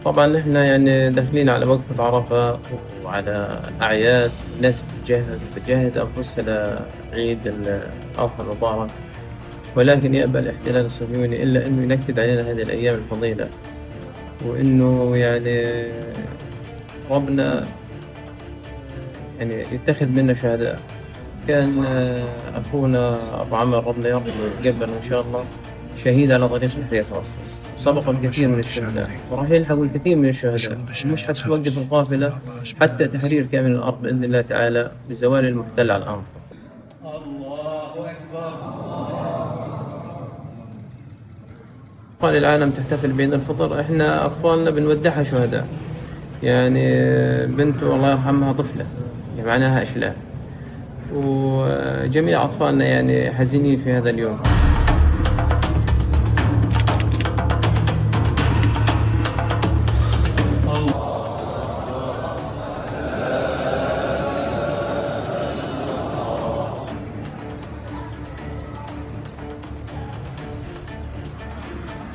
طبعًا إحنا يعني داخلين على وقفة عرفة وعلى أعياد، الناس بتجهّز أنفسها لعيد الأضحى المبارك، ولكن يأبى الاحتلال الصهيوني إلا إنه ينكد علينا هذه الأيام الفضيلة، وإنه يعني ربنا يعني يتخذ منا شهداء. كان أخونا أبو عمرو ربنا يرحمه ويتقبله إن شاء الله شهيد على طريق تحرير فلسطين، سبق الكثير من الشهداء وراح يلحقوا الكثير من الشهداء، مش حتوقف القافلة حتى تحرير كامل الأرض بإذن الله تعالى بزوال المحتل على الأرض. الله أكبر. أطفال العالم تحتفل بعيد الفطر، إحنا أطفالنا بنودعها شهداء، يعني بنته الله يرحمها طفلة يعني معناها أشلاء، وجميع أطفالنا يعني حزينين في هذا اليوم.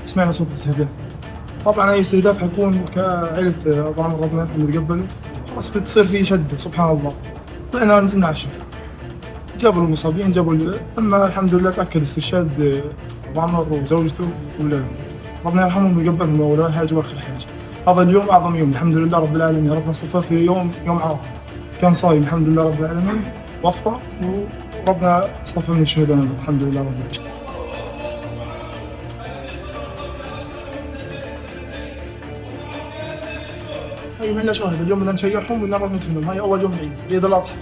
سمعنا صوت الاستهداف. طبعا اي استهداف حيكون كعيلة ابو عمرو ربنا يرحمه ويتقبله، بس بتصير في شدة سبحان الله. طلعنا نزلنا على الشفا، جابوا المصابين اما الحمد لله تاكد استشهاد ابو عمرو وزوجته واولاده، ربنا يرحمهم ويتقبلهم ولا حاجه واخر حاجه. هذا اليوم اعظم يوم الحمد لله رب العالمين، ربنا صفاه في يوم عرفه، كان صايم الحمد لله رب العالمين وافطر، وربنا اصطفى من الشهداء الحمد لله رب العالمين. ايوه احنا شاهد اليوم بدنا نشيعهم ونعرف ندفنهم، هاي اول يوم العيد عيد الاضحى.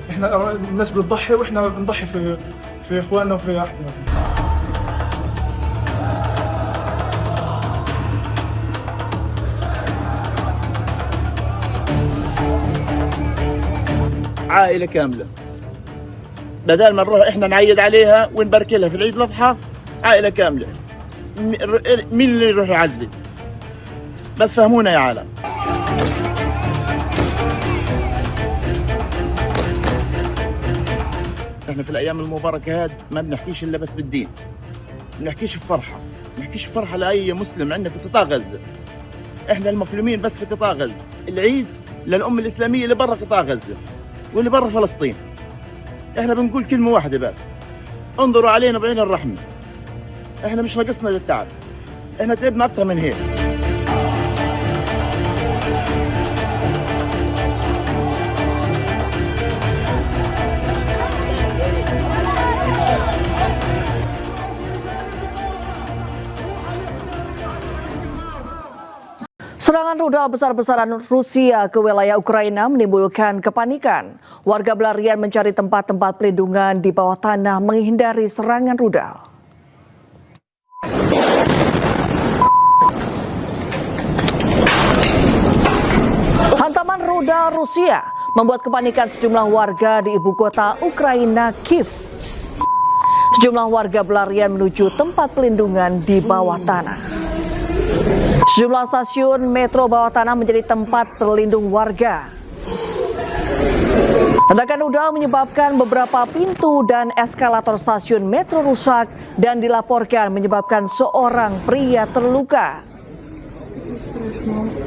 احنا الناس بتضحي واحنا بنضحي في اخواننا وفي احداثنا. عائلة كاملة، بدل ما نروح احنا نعيد عليها ونبارك لها في العيد الاضحى، عائلة كاملة. مين اللي يروح يعزي؟ بس فهمونا يا عالم. احنا في الايام المباركه هاد ما بنحكيش الا بس بالدين، بنحكيش بفرحه، بنحكيش بفرحه لاي مسلم عندنا في قطاع غزه. احنا المظلومين بس في قطاع غزه، العيد للامه الاسلاميه اللي برا قطاع غزه واللي برا فلسطين. احنا بنقول كلمه واحده بس، انظروا علينا بعين الرحمه. احنا مش ناقصنا التعب، احنا تعبنا اكثر من هيك. Serangan rudal besar-besaran Rusia ke wilayah Ukraina menimbulkan kepanikan. Warga berlarian mencari tempat-tempat perlindungan di bawah tanah menghindari serangan rudal. Hantaman rudal Rusia membuat kepanikan sejumlah warga di ibu kota Ukraina, Kiev. Sejumlah warga berlarian menuju tempat pelindungan di bawah tanah. Sejumlah stasiun metro bawah tanah menjadi tempat berlindung warga. Ledakan rudal menyebabkan beberapa pintu dan eskalator stasiun metro rusak dan dilaporkan menyebabkan seorang pria terluka.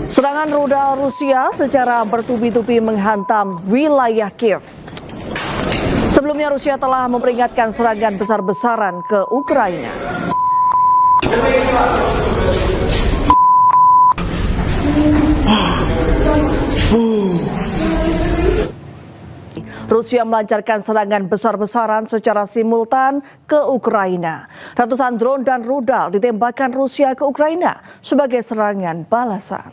Serangan rudal Rusia secara bertubi-tubi menghantam wilayah Kiev. Sebelumnya Rusia telah memperingatkan serangan besar-besaran ke Ukraina. Rusia melancarkan serangan besar-besaran secara simultan ke Ukraina. Ratusan drone dan rudal ditembakkan Rusia ke Ukraina sebagai serangan balasan.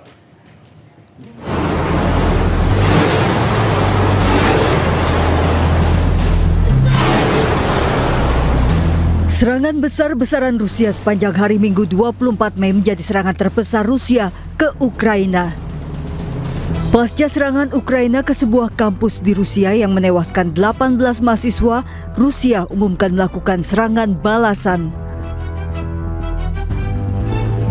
Serangan besar-besaran Rusia sepanjang hari Minggu 24 Mei menjadi serangan terbesar Rusia ke Ukraina. Pasca serangan Ukraina ke sebuah kampus di Rusia yang menewaskan 18 mahasiswa, Rusia umumkan melakukan serangan balasan.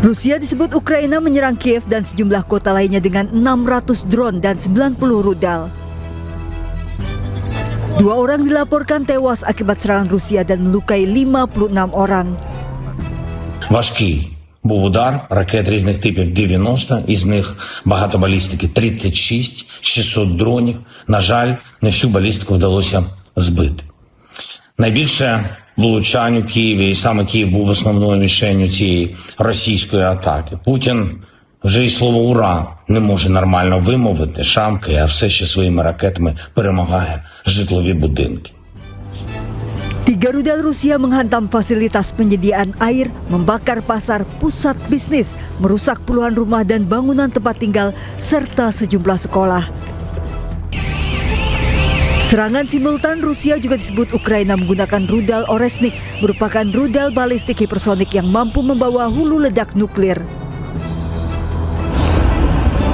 Rusia disebut Ukraina menyerang Kiev dan sejumlah kota lainnya dengan 600 drone dan 90 rudal. 2 orang dilaporkan tewas akibat serangan Rusia dan melukai 56 orang. Важкі був удар ракет різних типів 90, із них багато балістики 36, 600 дронів. На жаль, не всю балістику вдалося збити. Найбільше влучань у Києві, і саме Київ був основною мішенню цієї російської атаки. Путін вже і слово «ура» не може нормально вимовити, шамкає, а все ще своїми ракетами перемагає житлові будинки. 3 rudal Rusia menghantam fasilitas penyediaan air, membakar pasar pusat bisnis, merusak puluhan rumah dan bangunan tempat tinggal, serta sejumlah sekolah. Serangan simultan Rusia juga disebut Ukraina menggunakan rudal Oresnik, merupakan rudal balistik hipersonik yang mampu membawa hulu ledak nuklir.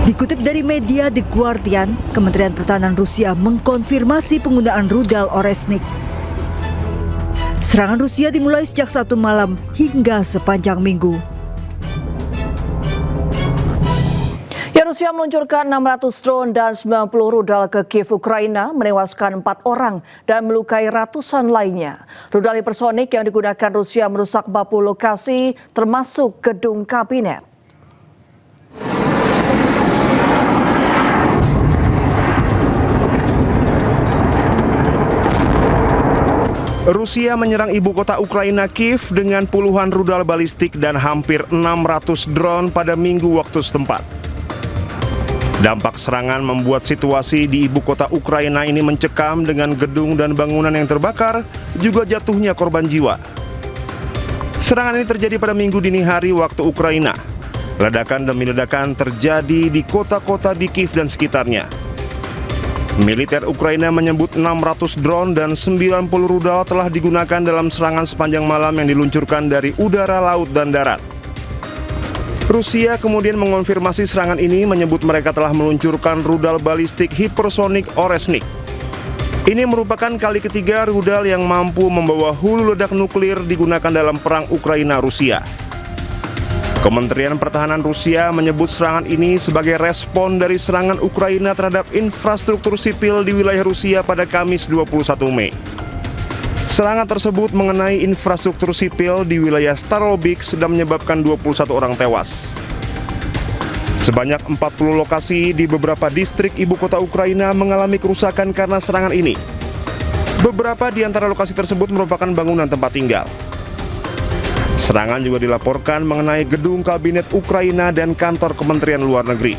Dikutip dari media The Guardian, Kementerian Pertahanan Rusia mengkonfirmasi penggunaan rudal Oresnik. Serangan Rusia dimulai sejak Sabtu malam hingga sepanjang minggu. Ya, Rusia meluncurkan 600 drone dan 90 rudal ke Kiev, Ukraina, menewaskan 4 orang dan melukai ratusan lainnya. Rudal hipersonik yang digunakan Rusia merusak 40 lokasi, termasuk gedung kabinet. Rusia menyerang ibu kota Ukraina Kiev dengan puluhan rudal balistik dan hampir 600 drone pada Minggu waktu setempat. Dampak serangan membuat situasi di ibu kota Ukraina ini mencekam dengan gedung dan bangunan yang terbakar, juga jatuhnya korban jiwa. Serangan ini terjadi pada Minggu dini hari waktu Ukraina. Ledakan demi ledakan terjadi di kota-kota di Kiev dan sekitarnya. Militer Ukraina menyebut 600 drone dan 90 rudal telah digunakan dalam serangan sepanjang malam yang diluncurkan dari udara, laut, dan darat. Rusia kemudian mengonfirmasi serangan ini, menyebut mereka telah meluncurkan rudal balistik hipersonik Oresnik. Ini merupakan kali ketiga rudal yang mampu membawa hulu ledak nuklir digunakan dalam perang Ukraina-Rusia. Kementerian Pertahanan Rusia menyebut serangan ini sebagai respon dari serangan Ukraina terhadap infrastruktur sipil di wilayah Rusia pada Kamis 21 Mei. Serangan tersebut mengenai infrastruktur sipil di wilayah Starobisk dan menyebabkan 21 orang tewas. Sebanyak 40 lokasi di beberapa distrik ibu kota Ukraina mengalami kerusakan karena serangan ini. Beberapa di antara lokasi tersebut merupakan bangunan tempat tinggal. Serangan juga dilaporkan mengenai gedung kabinet Ukraina dan kantor Kementerian Luar Negeri.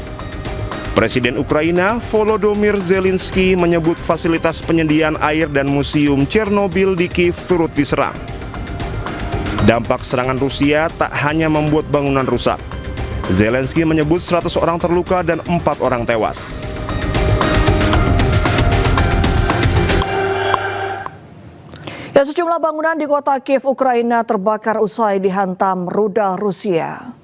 Presiden Ukraina Volodymyr Zelensky menyebut fasilitas penyediaan air dan museum Chernobyl di Kiev turut diserang. Dampak serangan Rusia tak hanya membuat bangunan rusak. Zelensky menyebut 100 orang terluka dan 4 orang tewas. Ya, sejumlah bangunan di kota Kiev, Ukraina terbakar usai dihantam rudal Rusia.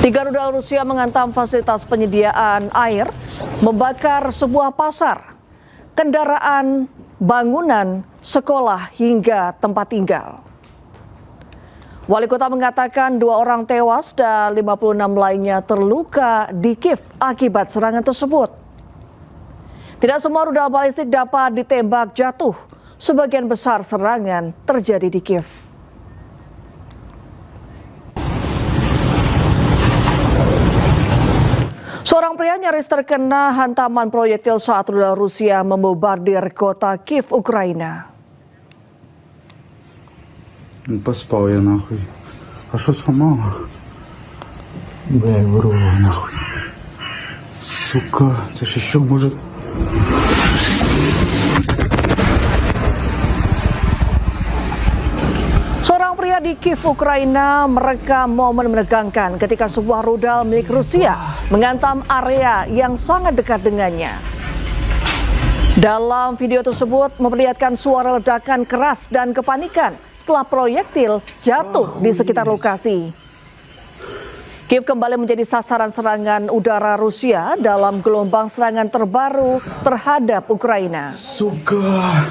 Tiga rudal Rusia menghantam fasilitas penyediaan air, membakar sebuah pasar, kendaraan, bangunan, sekolah, hingga tempat tinggal. Wali kota mengatakan 2 orang tewas dan 56 lainnya terluka di Kiev akibat serangan tersebut. Tidak semua rudal balistik dapat ditembak jatuh. Sebagian besar serangan terjadi di Kiev. Seorang pria nyaris terkena hantaman proyektil saat rudal Rusia membombardir kota Kiev, Ukraina. Поспал я нахуй. А что сломало? Бля, вырвало нахуй. Сука, это ж еще может... Seorang pria di Kiev, Ukraina merekam momen menegangkan ketika sebuah rudal milik Rusia menghantam area yang sangat dekat dengannya. Dalam video tersebut memperlihatkan suara ledakan keras dan kepanikan setelah proyektil jatuh di sekitar lokasi. Kiev kembali menjadi sasaran serangan udara Rusia dalam gelombang serangan terbaru terhadap Ukraina. Сука!